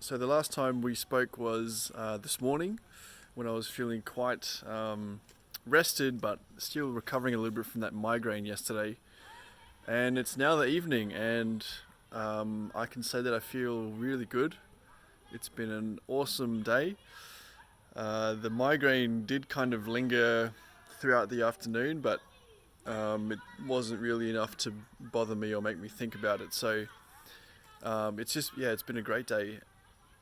So the last time we spoke was this morning when I was feeling quite rested but still recovering a little bit from that migraine yesterday. And it's now the evening and I can say that I feel really good. It's been an awesome day. The migraine did kind of linger throughout the afternoon, but it wasn't really enough to bother me or make me think about it. So it's been a great day.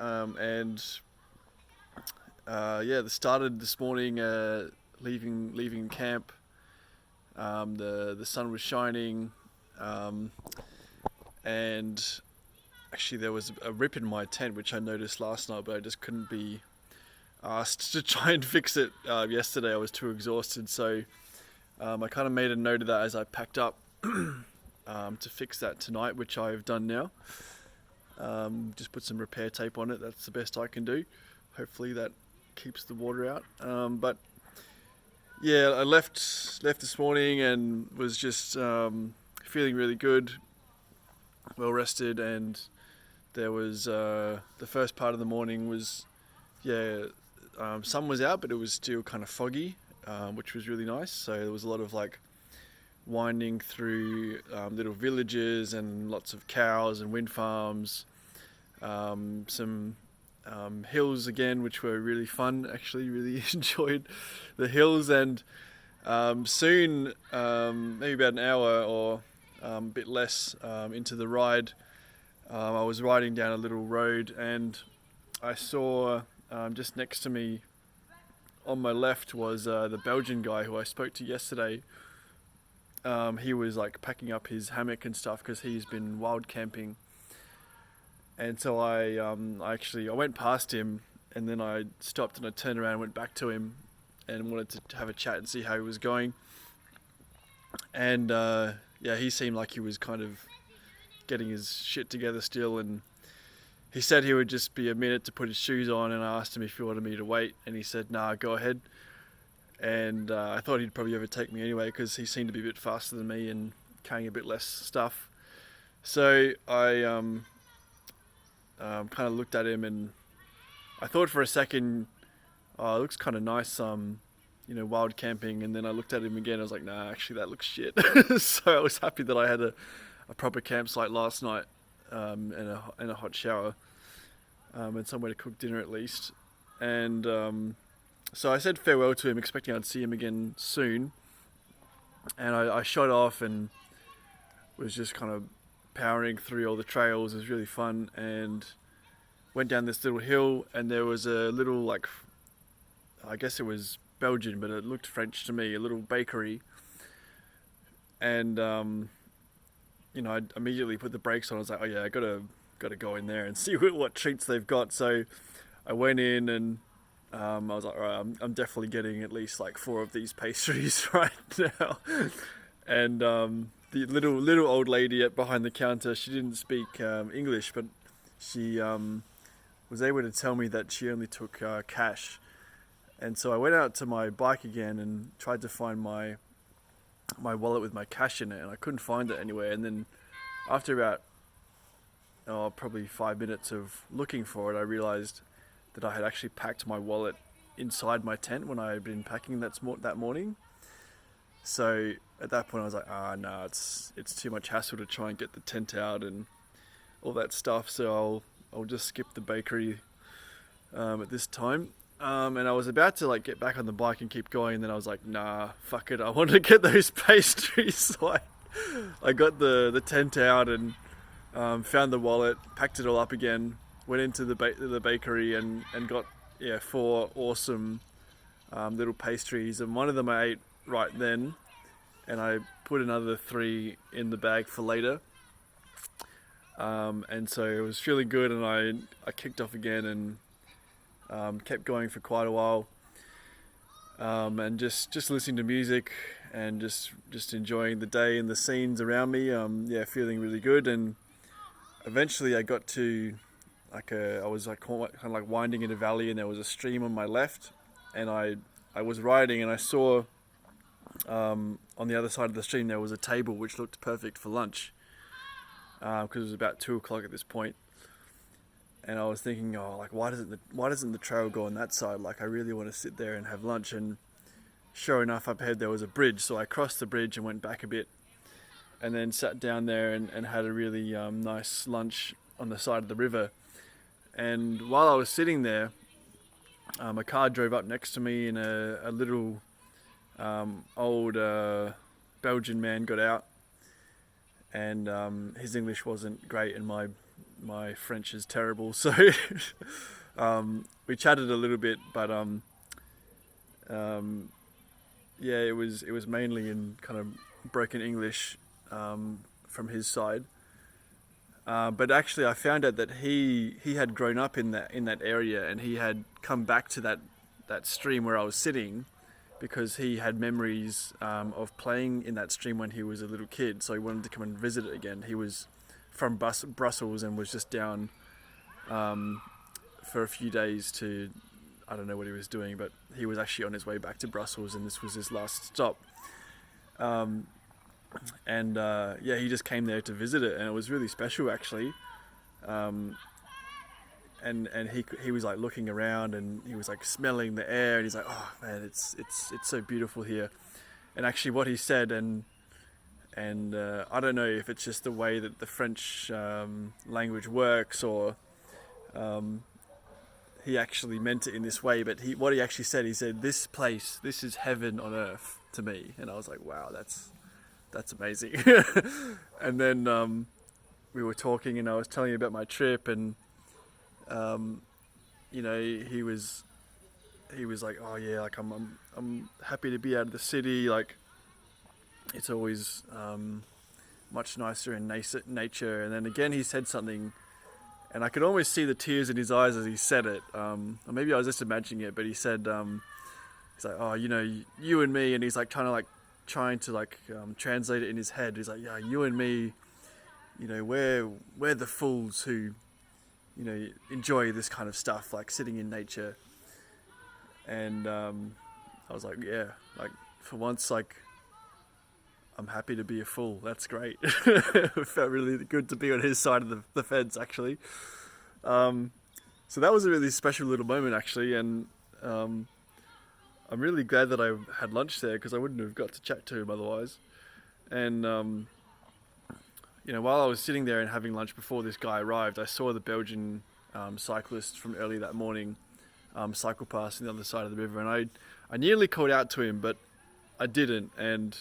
And this started this morning, leaving camp. The sun was shining, and actually there was a rip in my tent which I noticed last night, but I just couldn't be asked to try and fix it yesterday. I was too exhausted, so I kind of made a note of that as I packed up to fix that tonight, which I've done now. Just put some repair tape on it. That's the best I can do. Hopefully that keeps the water out. But yeah, I left this morning and was just feeling really good, well rested, and there was the first part of the morning was sun was out, but it was still kind of foggy, which was really nice. So there was a lot of winding through little villages and lots of cows and wind farms, some hills again, which were really fun. Actually, really enjoyed the hills, and soon, maybe about an hour or a bit less into the ride, I was riding down a little road and I saw just next to me on my left was the Belgian guy who I spoke to yesterday. He was packing up his hammock and stuff because he's been wild camping, and so I went past him, and then I stopped and I turned around and went back to him and wanted to have a chat and see how he was going. And he seemed like he was kind of getting his shit together still, and he said he would just be a minute to put his shoes on, and I asked him if he wanted me to wait, and he said, "Nah, go ahead." And I thought he'd probably overtake me anyway because he seemed to be a bit faster than me and carrying a bit less stuff. So I kind of looked at him and I thought for a second, oh, it looks kind of nice, wild camping. And then I looked at him again. I was like, nah, actually that looks shit. So I was happy that I had a proper campsite last night, and a hot shower, and somewhere to cook dinner at least. And so I said farewell to him, expecting I'd see him again soon. And I shot off and was just kind of powering through all the trails. It was really fun, and went down this little hill, and there was a little, I guess it was Belgian, but it looked French to me, a little bakery. And I immediately put the brakes on. I was like, oh yeah, I gotta go in there and see what treats they've got. So I went in and I was like, all right, I'm definitely getting at least 4 of these pastries right now. And the little old lady behind the counter, she didn't speak English, but she was able to tell me that she only took cash. And so I went out to my bike again and tried to find my wallet with my cash in it, and I couldn't find it anywhere. And then after about probably 5 minutes of looking for it, I realized that I had actually packed my wallet inside my tent when I had been packing that morning. So at that point I was like, no, it's too much hassle to try and get the tent out and all that stuff, so I'll just skip the bakery at this time. And I was about to get back on the bike and keep going, and then I was like, nah, fuck it, I want to get those pastries. So I got the tent out and found the wallet, packed it all up again, went into the bakery and got 4 awesome little pastries, and one of them I ate right then, and I put another 3 in the bag for later. And so it was feeling good, and I kicked off again and kept going for quite a while, and just listening to music and just enjoying the day and the scenes around me. Feeling really good, and eventually I got to I was kind of winding in a valley, and there was a stream on my left, and I was riding, and I saw on the other side of the stream there was a table which looked perfect for lunch, because it was about 2 o'clock at this point. and I was thinking, oh, like why doesn't the trail go on that side? Like I really want to sit there and have lunch. And sure enough, up ahead there was a bridge, so I crossed the bridge and went back a bit, and then sat down there and had a really nice lunch on the side of the river. And while I was sitting there, a car drove up next to me, and a little old Belgian man got out, and his English wasn't great, and my French is terrible, so we chatted a little bit, but yeah, it was mainly in kind of broken English from his side. But actually, I found out that he had grown up in that area, and he had come back to that stream where I was sitting, because he had memories of playing in that stream when he was a little kid. So he wanted to come and visit it again. He was from Brussels and was just down for a few days to, I don't know what he was doing, but he was actually on his way back to Brussels, and this was his last stop. Yeah, he just came there to visit it, and it was really special actually. And he was like looking around, and he was like smelling the air, and he's like, oh man, it's so beautiful here. And actually what he said, and I don't know if it's just the way that the French language works, or he actually meant it in this way, but what he actually said, he said, this is heaven on earth to me. And I was like, wow, that's amazing. And then we were talking, and I was telling you about my trip, and you know, he was like, oh yeah, like I'm happy to be out of the city, like it's always much nicer in nature. And then again he said something, and I could almost see the tears in his eyes as he said it, or maybe I was just imagining it, but he said, he's like, oh, you know, you and me, and he's like trying to translate it in his head. He's like, yeah, you and me, you know, we're the fools who, you know, enjoy this kind of stuff, like sitting in nature. And I was like, yeah, like for once, like I'm happy to be a fool. That's great. It felt really good to be on his side of the fence, actually. So that was a really special little moment, actually, and I'm really glad that I had lunch there, because I wouldn't have got to chat to him otherwise. And you know, while I was sitting there and having lunch before this guy arrived, I saw the Belgian cyclist from early that morning cycle past on the other side of the river, and I nearly called out to him, but I didn't. And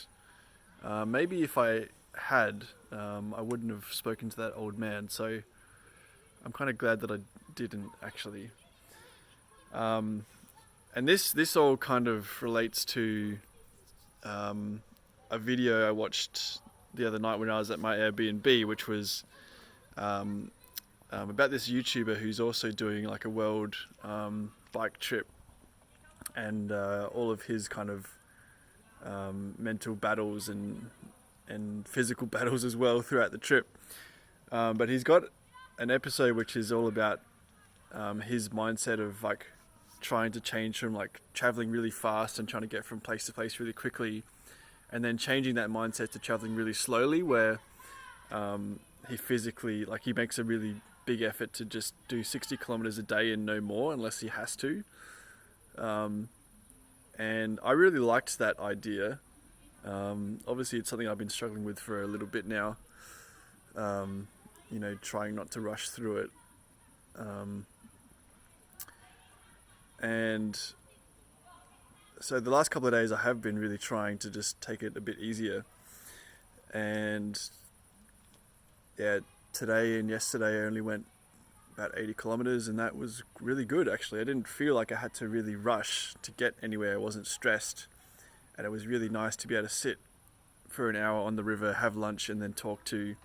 maybe if I had, I wouldn't have spoken to that old man. So I'm kind of glad that I didn't, actually. And this all kind of relates to a video I watched the other night when I was at my Airbnb, which was about this YouTuber who's also doing like a world bike trip, and all of his kind of mental battles and physical battles as well throughout the trip. But he's got an episode which is all about his mindset of like trying to change from like traveling really fast and trying to get from place to place really quickly, and then changing that mindset to traveling really slowly, where he physically, like, he makes a really big effort to just do 60 kilometers a day and no more unless he has to. And I really liked that idea. Obviously it's something I've been struggling with for a little bit now, you know, trying not to rush through it. And so the last couple of days I have been really trying to just take it a bit easier. And yeah, today and yesterday I only went about 80 kilometers, and that was really good, actually. I didn't feel like I had to really rush to get anywhere. I wasn't stressed, and it was really nice to be able to sit for an hour on the river, have lunch, and then talk to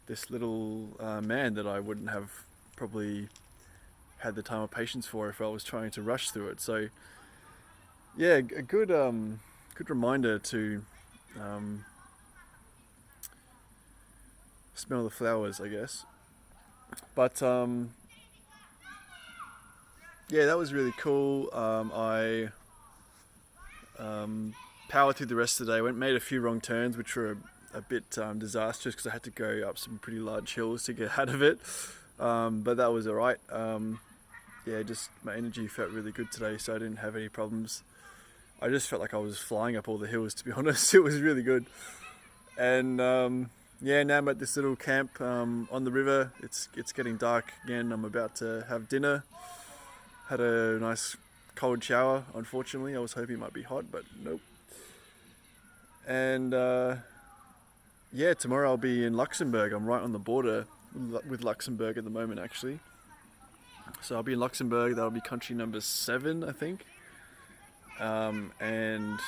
this little man that I wouldn't have probably had the time or patience for if I was trying to rush through it. So yeah, a good reminder to smell the flowers, I guess. But yeah, that was really cool. I powered through the rest of the day. Made a few wrong turns, which were a bit disastrous because I had to go up some pretty large hills to get out of it. But that was alright. Yeah, just my energy felt really good today, so I didn't have any problems. I just felt like I was flying up all the hills, to be honest. It was really good. And yeah, now I'm at this little camp on the river. It's getting dark again. I'm about to have dinner. Had a nice cold shower, unfortunately. I was hoping it might be hot, but nope. And yeah, tomorrow I'll be in Luxembourg. I'm right on the border with Luxembourg at the moment, actually. So I'll be in Luxembourg. That'll be country number 7, I think. And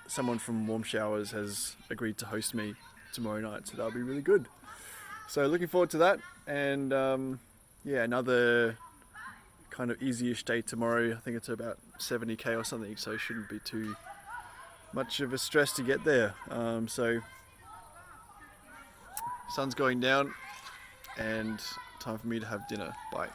someone from Warm Showers has agreed to host me tomorrow night, so that'll be really good. So looking forward to that. And yeah, another kind of easy-ish day tomorrow. I think it's about 70k or something, so it shouldn't be too much of a stress to get there. So sun's going down and time for me to have dinner. Bye.